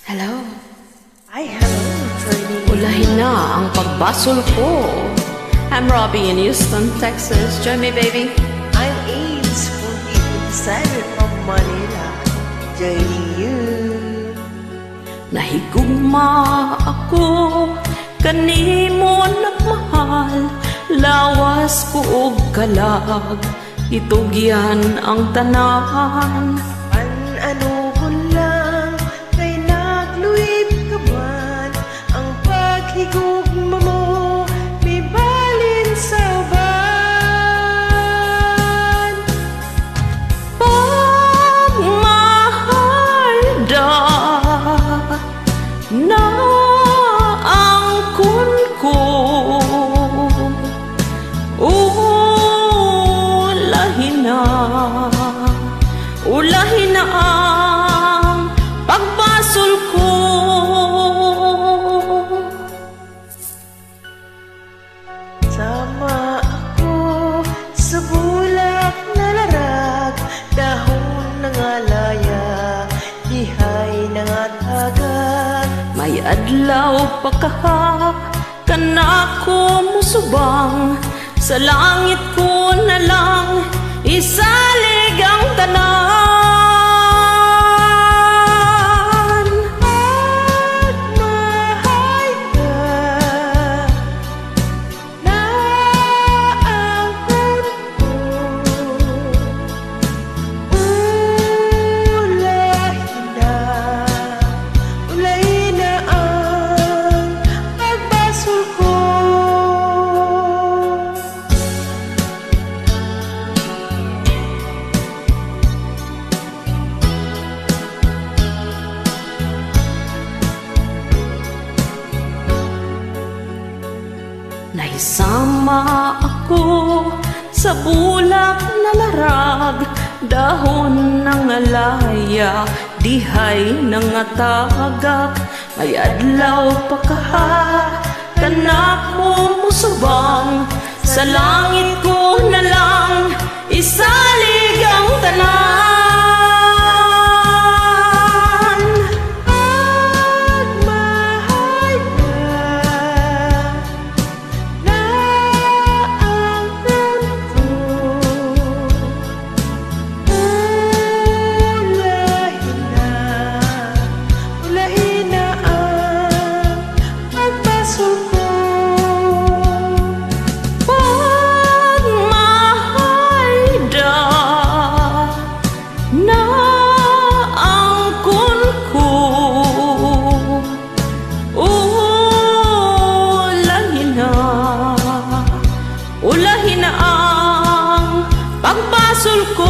Hello. Ay, hello, Trini. Ulahin na ang pagbasol ko. I'm Robbie in Houston, Texas. Join me, baby. I'm Ace, 47 from Manila. Joining you. Nahigugma ako, kanimo nagmahal. Lawas ko og kalag, itugyan ang tanan. Ano ko lang, kay nagluib ka man. Ang paghigugma mo, may balin sa uban. Pagmahal da na angkon ko, ulahin na ang pagbasol ko. Sama ako sa bulak na larag, dahon ng alaya, dihay ng atagag. May adlaw pa kaha, kanako musubang, sa langit ko na lang isalig ang tanan. Pagmahal ka na angkon ko, ulahin na ang pagbasol ko. Naisama ako sa bulak na larag, dahon ng alaya, dihay ng atagak. May adlaw pa kaha, kanak mo musubang, sa langit ko na lang isalig ang tanan. Ulahin na ang pagbasol ko.